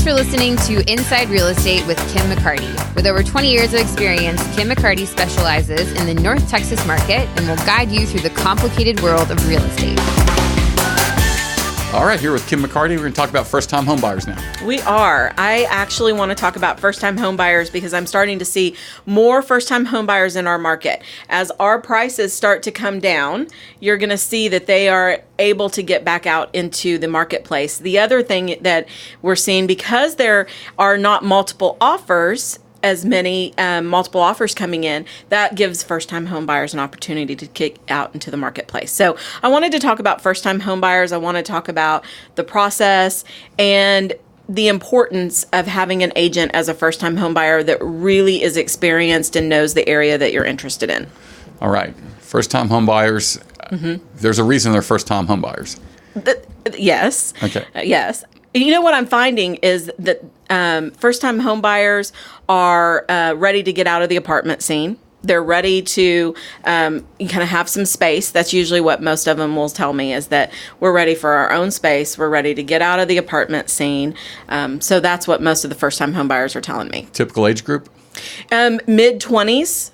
for listening to Inside Real Estate with Kim McCarty. With over 20 years of experience, Kim McCarty specializes in the North Texas market and will guide you through the complicated world of real estate. All right, here with Kim McCarty, we're going to talk about first-time home buyers now. We are. I actually want to talk about first-time home buyers because I'm starting to see more first-time home buyers in our market. As our prices start to come down, you're going to see that they are able to get back out into the marketplace. The other thing that we're seeing, because there are not multiple offers, as many multiple offers coming in, that gives first-time home buyers an opportunity to kick out into the marketplace. So I wanted to talk about first-time home buyers. I want to talk about the process and the importance of having an agent as a first-time home buyer that really is experienced and knows the area that you're interested in. All right. First-time home buyers, there's a reason they're first-time home buyers. Yes. Okay. Yes. You know what I'm finding is that first-time home buyers are ready to get out of the apartment scene. They're ready to kind of have some space. That's usually what most of them will tell me, is that we're ready for our own space. We're ready to get out of the apartment scene. So that's what most of the first-time home buyers are telling me. Typical age group? Mid-20s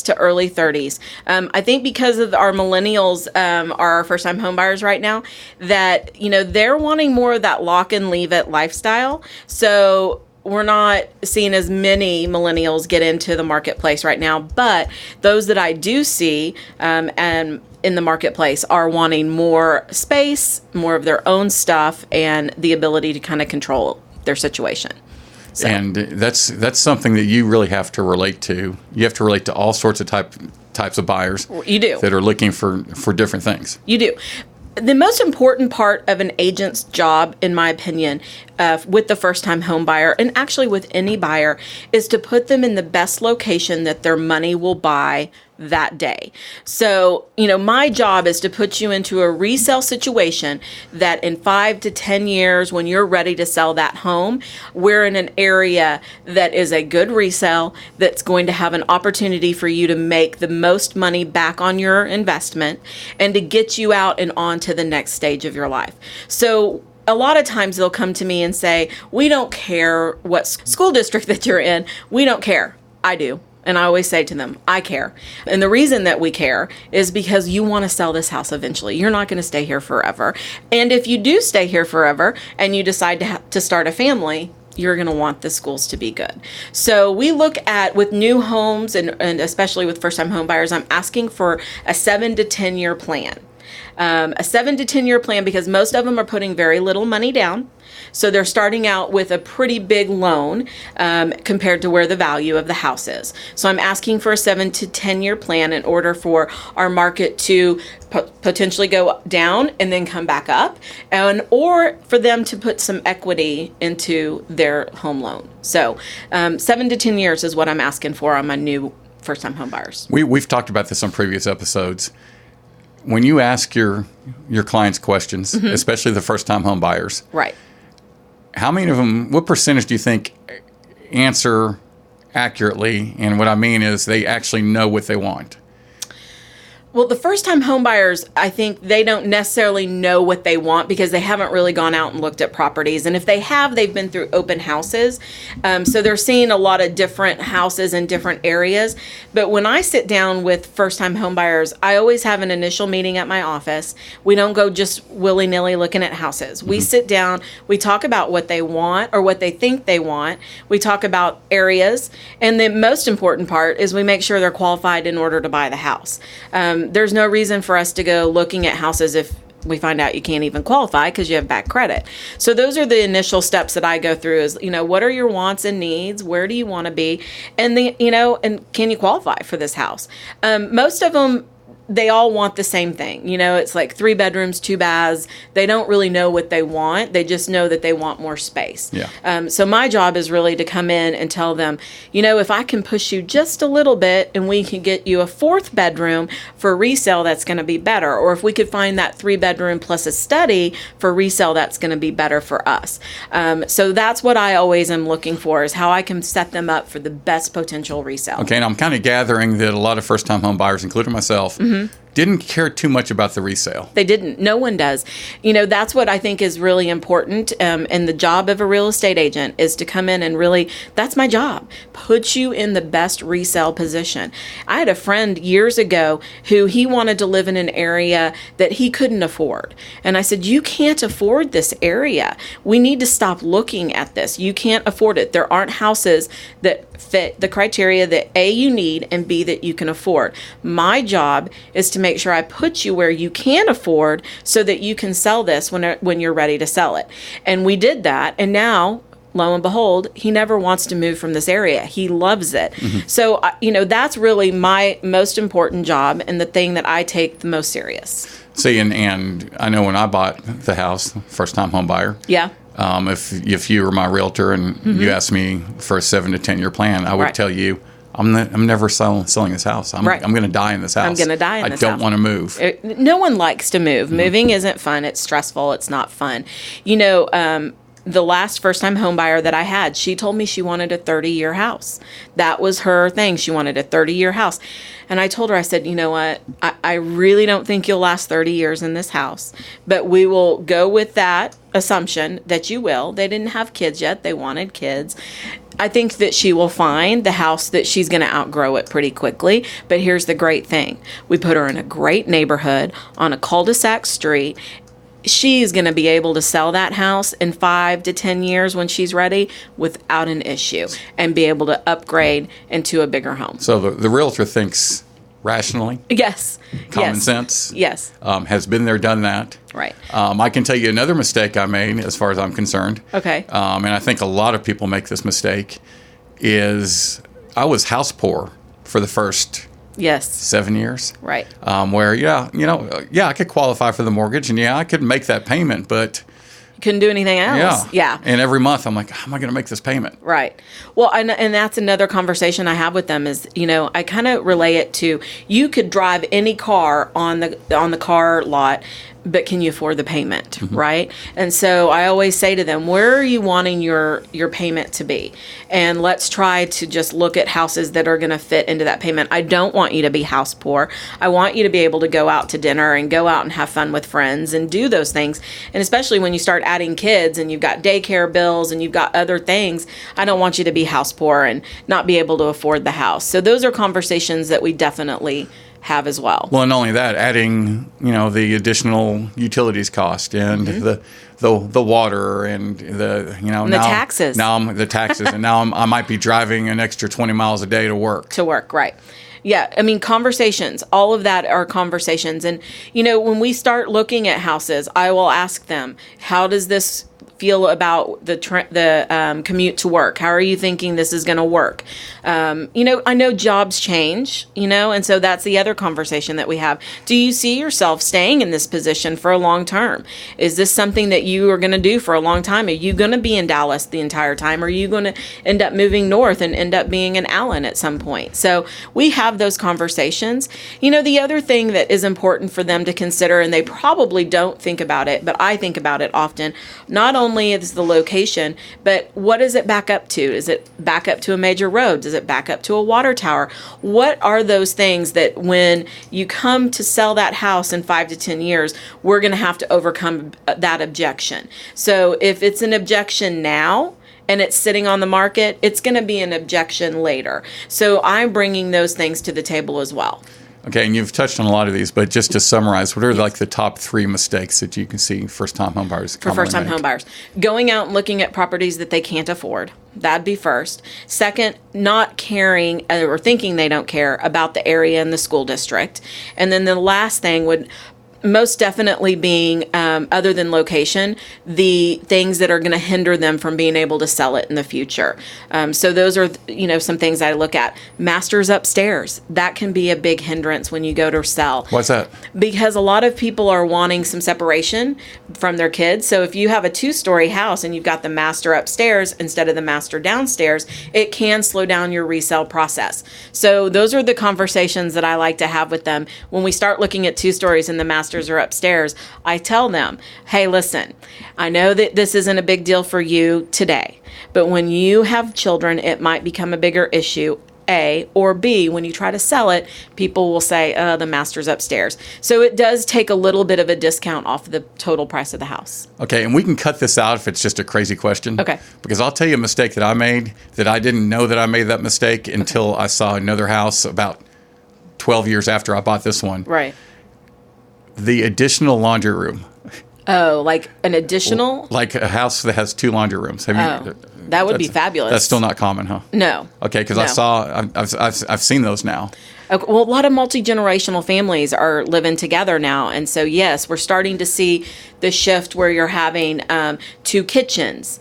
to early 30s. I think because of our millennials are our first-time home buyers right now, that, they're wanting more of that lock and leave it lifestyle. So we're not seeing as many millennials get into the marketplace right now, but those that I do see and in the marketplace are wanting more space, more of their own stuff, and the ability to kind of control their situation. So. And that's something that you really have to relate to. You have to relate to all sorts of types of buyers. You do. That are looking for different things. You do. The most important part of an agent's job, in my opinion, with the first-time home buyer, and actually with any buyer, is to put them in the best location that their money will buy that day. So, my job is to put you into a resale situation that in 5 to 10 years, when you're ready to sell that home, we're in an area that is a good resale, that's going to have an opportunity for you to make the most money back on your investment and to get you out and on to the next stage of your life. So a lot of times they'll come to me and say, we don't care what school district that you're in. We don't care. I do. And I always say to them, I care. And the reason that we care is because you want to sell this house eventually. You're not going to stay here forever. And if you do stay here forever and you decide to start a family, you're going to want the schools to be good. So we look at, with new homes and especially with first-time home buyers, I'm asking for a 7 to 10 year plan. A 7 to 10 year plan, because most of them are putting very little money down. So they're starting out with a pretty big loan compared to where the value of the house is. So I'm asking for a 7 to 10 year plan in order for our market to potentially go down and then come back up, or for them to put some equity into their home loan. So 7 to 10 years is what I'm asking for on my new first-time home buyers. We've talked about this on previous episodes. When you ask your clients questions, especially the first-time home buyers, right? How many of them, what percentage do you think answer accurately? And what I mean is they actually know what they want. Well, the first-time home buyers, I think they don't necessarily know what they want because they haven't really gone out and looked at properties. And if they have, they've been through open houses. So they're seeing a lot of different houses in different areas. But when I sit down with first-time home buyers, I always have an initial meeting at my office. We don't go just willy-nilly looking at houses. We sit down, we talk about what they want or what they think they want. We talk about areas. And the most important part is we make sure they're qualified in order to buy the house. There's no reason for us to go looking at houses if we find out you can't even qualify because you have bad credit. So those are the initial steps that I go through is, what are your wants and needs? Where do you want to be? And and can you qualify for this house? Most of them, they all want the same thing. It's like 3 bedrooms, 2 baths. They don't really know what they want. They just know that they want more space. Yeah. So my job is really to come in and tell them, if I can push you just a little bit and we can get you a 4th bedroom for resale, that's going to be better. Or if we could find that 3 bedroom plus a study for resale, that's going to be better for us. So that's what I always am looking for, is how I can set them up for the best potential resale. Okay, and I'm kind of gathering that a lot of first-time home buyers, including myself, didn't care too much about the resale. They didn't. No one does. That's what I think is really important. And the job of a real estate agent is to come in and really, that's my job, put you in the best resale position. I had a friend years ago who he wanted to live in an area that he couldn't afford. And I said, you can't afford this area. We need to stop looking at this. You can't afford it. There aren't houses that fit the criteria that A, you need, and B, that you can afford. My job is to make sure I put you where you can afford so that you can sell this when you're ready to sell it. And we did that. And now, lo and behold, he never wants to move from this area. He loves it. Mm-hmm. So, that's really my most important job and the thing that I take the most serious. See, and I know when I bought the house, first time home buyer. Yeah. If you were my realtor and you asked me for a 7 to 10 year plan, I would tell you, I'm never selling this house. I'm going to die in this house. I'm going to die in this house. I don't want to move. No one likes to move. Mm-hmm. Moving isn't fun. It's stressful. It's not fun. The last first-time home buyer that I had, she told me she wanted a 30-year house. That was her thing. She wanted a 30-year house. And I told her, I said, you know what? I really don't think you'll last 30 years in this house. But we will go with that assumption that you will. They didn't have kids yet. They wanted kids. I think that she will find the house that she's going to outgrow it pretty quickly. But here's the great thing. We put her in a great neighborhood on a cul-de-sac street. She's going to be able to sell that house in 5 to 10 years when she's ready without an issue and be able to upgrade into a bigger home. So the realtor thinks rationally. Yes. Common sense. Yes. Has been there, done that. Right. I can tell you another mistake I made as far as I'm concerned. Okay. And I think a lot of people make this mistake is I was house poor for the first 7 years. Right. Where, I could qualify for the mortgage and I could make that payment, but couldn't do anything else. Yeah. And every month I'm like, how am I going to make this payment? Right. Well, and that's another conversation I have with them is, I kind of relay it to, you could drive any car on the car lot, but can you afford the payment, mm-hmm. right? And so I always say to them, where are you wanting your payment to be? And let's try to just look at houses that are going to fit into that payment. I don't want you to be house poor. I want you to be able to go out to dinner and go out and have fun with friends and do those things. And especially when you start adding kids and you've got daycare bills and you've got other things, I don't want you to be house poor and not be able to afford the house. So those are conversations that we definitely have as well. Well, and not only that, adding the additional utilities cost and mm-hmm. the water and the and the taxes. The taxes, and now I might be driving an extra 20 miles a day to work. To work, right? Yeah, I mean, conversations, all of that are conversations. And, when we start looking at houses, I will ask them, how does this feel about the commute to work? How are you thinking this is going to work? I know jobs change, and so that's the other conversation that we have. Do you see yourself staying in this position for a long term? Is this something that you are going to do for a long time? Are you going to be in Dallas the entire time? Or are you going to end up moving north and end up being in Allen at some point? So we have those conversations. The other thing that is important for them to consider, and they probably don't think about it, but I think about it often, not only is the location, but what does it back up to? Is it back up to a major road? Does it back up to a water tower? What are those things that when you come to sell that house in 5 to 10 years, we're going to have to overcome that objection? So if it's an objection now, and it's sitting on the market, it's going to be an objection later. So I'm bringing those things to the table as well. Okay, and you've touched on a lot of these, but just to summarize, what are like the top 3 mistakes that you can see first-time homebuyers for first-time homebuyers? Going out and looking at properties that they can't afford. That'd be first. Second, not caring or thinking they don't care about the area and the school district. And then the last thing would most definitely being, other than location, the things that are going to hinder them from being able to sell it in the future. So those are, some things I look at. Masters upstairs. That can be a big hindrance when you go to sell. What's that? Because a lot of people are wanting some separation from their kids. So if you have a 2-story house and you've got the master upstairs instead of the master downstairs, it can slow down your resale process. So those are the conversations that I like to have with them. When we start looking at 2 stories and the master are upstairs, I tell them, hey, listen, I know that this isn't a big deal for you today, but when you have children, it might become a bigger issue. A, or B, when you try to sell it, people will say, the master's upstairs. So it does take a little bit of a discount off the total price of the house. Okay, and we can cut this out if it's just a crazy question. Okay. Because I'll tell you a mistake that I made that I didn't know that I made that mistake until I saw another house about 12 years after I bought this one. Right. The additional laundry room. Oh, like an additional? Like a house that has 2 laundry rooms. Have you? That would be fabulous. That's still not common, huh? No. Okay, because No. I've seen those now. Okay, well, a lot of multi-generational families are living together now. And so, yes, we're starting to see the shift where you're having 2 kitchens.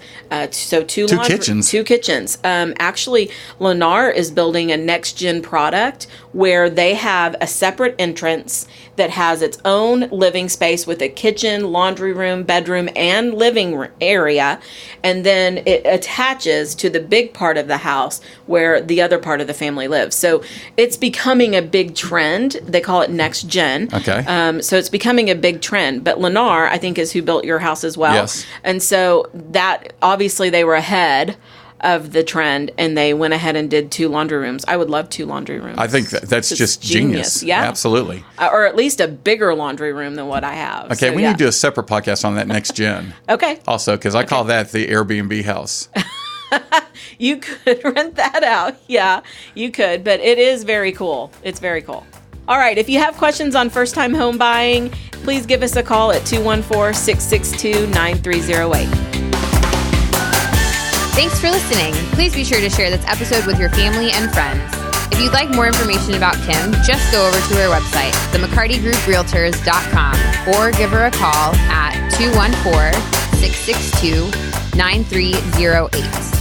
So two kitchens? 2 kitchens. Actually, Lennar is building a next-gen product where they have a separate entrance that has its own living space with a kitchen, laundry room, bedroom, and living area. And then it attaches to the big part of the house where the other part of the family lives. So it's becoming a big trend. They call it next gen. Okay. So it's becoming a big trend. But Lennar, I think, is who built your house as well. Yes. And so that, obviously, they were ahead of the trend, and they went ahead and did 2 laundry rooms. I would love 2 laundry rooms. I think that's just genius. Yeah. Absolutely. Or at least a bigger laundry room than what I have. Okay, So, we yeah. need to do a separate podcast on that next gen. Okay. Also, because I call that the Airbnb house. You could rent that out. Yeah, you could. But it is very cool. It's very cool. All right. If you have questions on first-time home buying, please give us a call at 214-662-9308. Thanks for listening. Please be sure to share this episode with your family and friends. If you'd like more information about Kim, just go over to her website, themccartygrouprealtors.com, or give her a call at 214-662-9308.